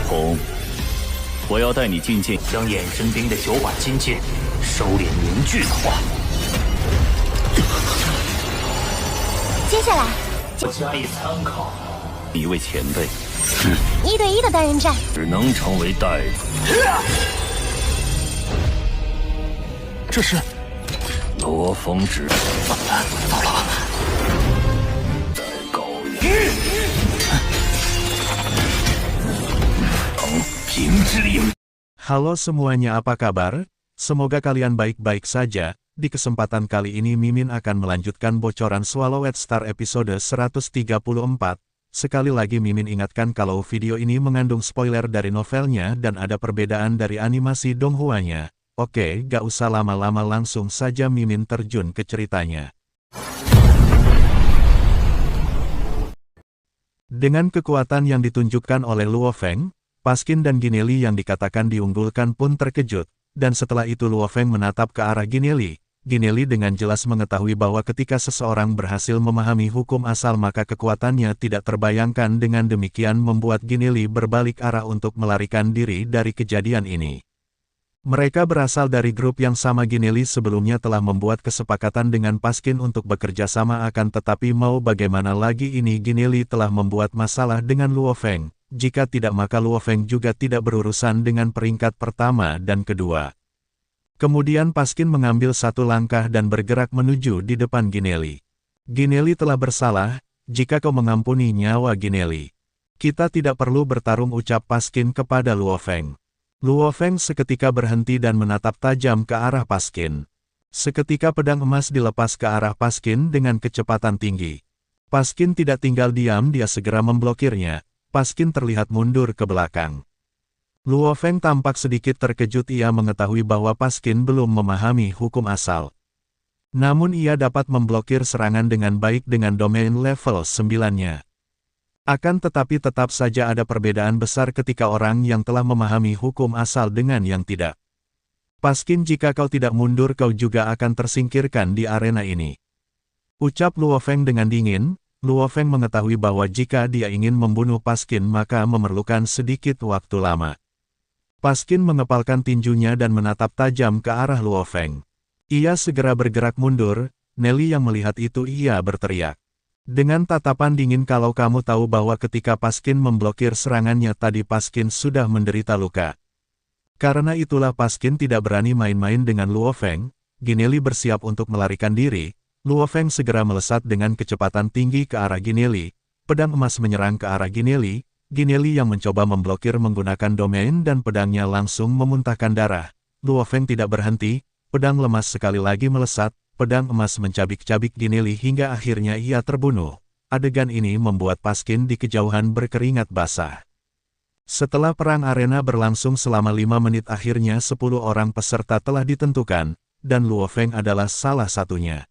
红，我要带你觐见，将衍生兵的9把金剑收敛凝聚的话，接下来我加以参考。一位前辈， 1对1的单人战，只能成为代理。这是罗峰之糟了！在高原，平之令。 Halo semuanya, apa kabar? Semoga kalian baik-baik saja. Di kesempatan kali ini Mimin akan melanjutkan bocoran Swallowed Star episode 134. Sekali lagi Mimin ingatkan kalau video ini mengandung spoiler dari novelnya dan ada perbedaan dari animasi Donghuanya. Oke, gak usah lama-lama, langsung saja Mimin terjun ke ceritanya. Dengan kekuatan yang ditunjukkan oleh Luo Feng, Paskin dan Gineli yang dikatakan diunggulkan pun terkejut, dan setelah itu Luo Feng menatap ke arah Gineli. Gineli dengan jelas mengetahui bahwa ketika seseorang berhasil memahami hukum asal maka kekuatannya tidak terbayangkan, dengan demikian membuat Gineli berbalik arah untuk melarikan diri dari kejadian ini. Mereka berasal dari grup yang sama. Gineli sebelumnya telah membuat kesepakatan dengan Paskin untuk bekerja sama, akan tetapi mau bagaimana lagi ini Gineli telah membuat masalah dengan Luo Feng. Jika tidak maka Luo Feng juga tidak berurusan dengan peringkat pertama dan kedua. Kemudian Paskin mengambil satu langkah dan bergerak menuju di depan Gineli. Gineli telah bersalah, jika kau mengampuni nyawa Gineli, kita tidak perlu bertarung, ucap Paskin kepada Luo Feng. Luo Feng seketika berhenti dan menatap tajam ke arah Paskin. Seketika pedang emas dilepas ke arah Paskin dengan kecepatan tinggi. Paskin tidak tinggal diam, dia segera memblokirnya. Paskin terlihat mundur ke belakang. Luo Feng tampak sedikit terkejut, ia mengetahui bahwa Paskin belum memahami hukum asal. Namun ia dapat memblokir serangan dengan baik dengan domain level 9-nya. Akan tetapi tetap saja ada perbedaan besar ketika orang yang telah memahami hukum asal dengan yang tidak. Paskin, jika kau tidak mundur kau juga akan tersingkirkan di arena ini, ucap Luo Feng dengan dingin. Luo Feng mengetahui bahwa jika dia ingin membunuh Paskin maka memerlukan sedikit waktu lama. Paskin mengepalkan tinjunya dan menatap tajam ke arah Luo Feng. Ia segera bergerak mundur. Nelly yang melihat itu ia berteriak dengan tatapan dingin, kalau kamu tahu bahwa ketika Paskin memblokir serangannya tadi Paskin sudah menderita luka. Karena itulah Paskin tidak berani main-main dengan Luo Feng. Gineli bersiap untuk melarikan diri. Luo Feng segera melesat dengan kecepatan tinggi ke arah Gineli. Pedang emas menyerang ke arah Gineli. Gineli yang mencoba memblokir menggunakan domain dan pedangnya langsung memuntahkan darah. Luo Feng tidak berhenti, pedang lemas sekali lagi melesat, pedang emas mencabik-cabik Gineli hingga akhirnya ia terbunuh. Adegan ini membuat Paskin di kejauhan berkeringat basah. Setelah perang arena berlangsung selama 5 menit akhirnya 10 orang peserta telah ditentukan, dan Luo Feng adalah salah satunya.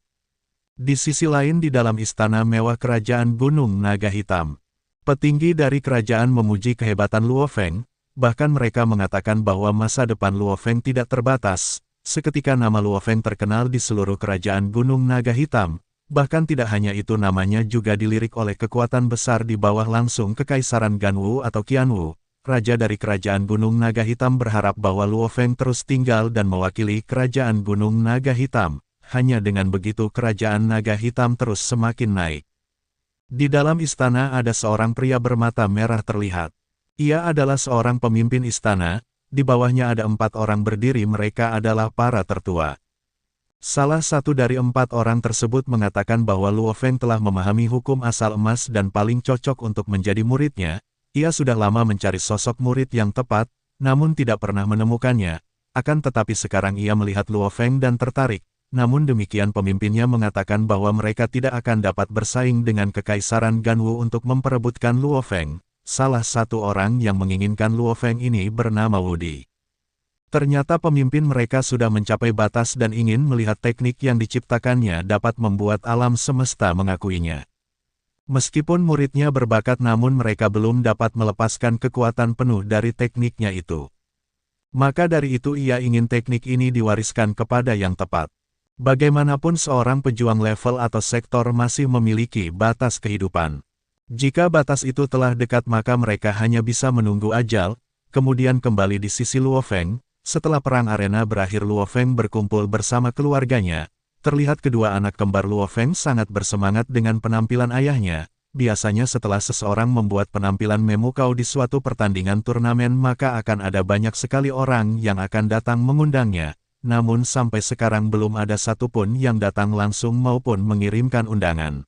Di sisi lain di dalam istana mewah kerajaan Gunung Naga Hitam, petinggi dari kerajaan memuji kehebatan Luo Feng, bahkan mereka mengatakan bahwa masa depan Luo Feng tidak terbatas. Seketika nama Luo Feng terkenal di seluruh kerajaan Gunung Naga Hitam, bahkan tidak hanya itu namanya juga dilirik oleh kekuatan besar di bawah langsung Kekaisaran Ganwu atau Qianwu. Raja dari kerajaan Gunung Naga Hitam berharap bahwa Luo Feng terus tinggal dan mewakili kerajaan Gunung Naga Hitam. Hanya dengan begitu kerajaan Naga Hitam terus semakin naik. Di dalam istana ada seorang pria bermata merah terlihat. Ia adalah seorang pemimpin istana, di bawahnya ada 4 orang berdiri, mereka adalah para tertua. Salah satu dari 4 orang tersebut mengatakan bahwa Luo Feng telah memahami hukum asal emas dan paling cocok untuk menjadi muridnya. Ia sudah lama mencari sosok murid yang tepat, namun tidak pernah menemukannya. Akan tetapi sekarang ia melihat Luo Feng dan tertarik. Namun demikian pemimpinnya mengatakan bahwa mereka tidak akan dapat bersaing dengan Kekaisaran Ganwu untuk memperebutkan Luo Feng. Salah satu orang yang menginginkan Luo Feng ini bernama Wudi. Ternyata pemimpin mereka sudah mencapai batas dan ingin melihat teknik yang diciptakannya dapat membuat alam semesta mengakuinya. Meskipun muridnya berbakat namun mereka belum dapat melepaskan kekuatan penuh dari tekniknya itu. Maka dari itu ia ingin teknik ini diwariskan kepada yang tepat. Bagaimanapun seorang pejuang level atau sektor masih memiliki batas kehidupan. Jika batas itu telah dekat maka mereka hanya bisa menunggu ajal. kemudian kembali di sisi Luo Feng. Setelah perang arena berakhir, Luo Feng berkumpul bersama keluarganya. Terlihat kedua anak kembar Luo Feng sangat bersemangat dengan penampilan ayahnya. Biasanya setelah seseorang membuat penampilan memukau di suatu pertandingan turnamen, maka akan ada banyak sekali orang yang akan datang mengundangnya. Namun sampai sekarang belum ada satupun yang datang langsung maupun mengirimkan undangan.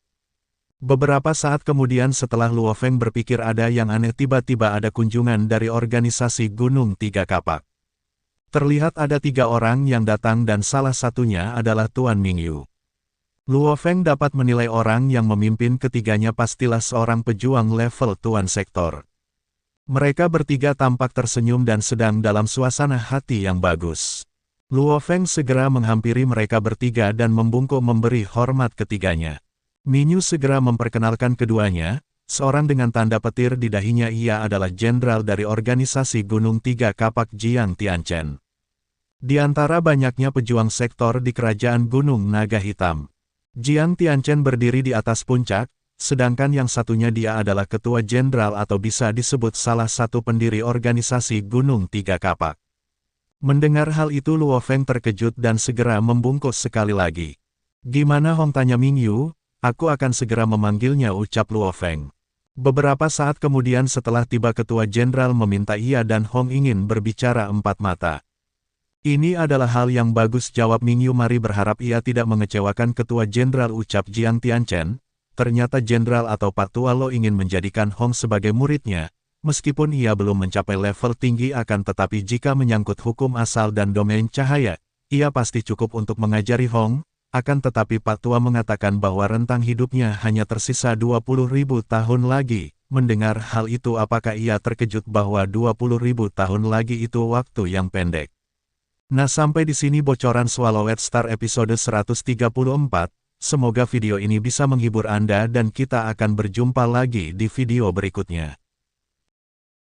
Beberapa saat kemudian setelah Luo Feng berpikir ada yang aneh, tiba-tiba ada kunjungan dari organisasi Gunung Tiga Kapak. Terlihat ada 3 orang yang datang dan salah satunya adalah Tuan Mingyu. Luo Feng dapat menilai orang yang memimpin ketiganya pastilah seorang pejuang level Tuan Sektor. Mereka bertiga tampak tersenyum dan sedang dalam suasana hati yang bagus. Luo Feng segera menghampiri mereka bertiga dan membungkuk memberi hormat ketiganya. Mingyu segera memperkenalkan keduanya, seorang dengan tanda petir di dahinya, ia adalah jenderal dari organisasi Gunung Tiga Kapak Jiang Tianchen. Di antara banyaknya pejuang sektor di kerajaan Gunung Naga Hitam, Jiang Tianchen berdiri di atas puncak, sedangkan yang satunya dia adalah ketua jenderal atau bisa disebut salah satu pendiri organisasi Gunung Tiga Kapak. Mendengar hal itu Luo Feng terkejut dan segera membungkuk sekali lagi. "Gimana Hong?" tanya Mingyu. "Aku akan segera memanggilnya," ucap Luo Feng. Beberapa saat kemudian setelah tiba ketua jenderal meminta ia dan Hong ingin berbicara empat mata. "Ini adalah hal yang bagus," jawab Mingyu. "Mari berharap ia tidak mengecewakan ketua jenderal," ucap Jiang Tianchen. Ternyata jenderal atau Pak Tua Lo ingin menjadikan Hong sebagai muridnya. Meskipun ia belum mencapai level tinggi akan tetapi jika menyangkut hukum asal dan domain cahaya, ia pasti cukup untuk mengajari Hong. Akan tetapi Pak Tua mengatakan bahwa rentang hidupnya hanya tersisa 20.000 tahun lagi. Mendengar hal itu apakah ia terkejut bahwa 20.000 tahun lagi itu waktu yang pendek? Nah, sampai di sini bocoran Swallowed Star episode 134. Semoga video ini bisa menghibur Anda dan kita akan berjumpa lagi di video berikutnya.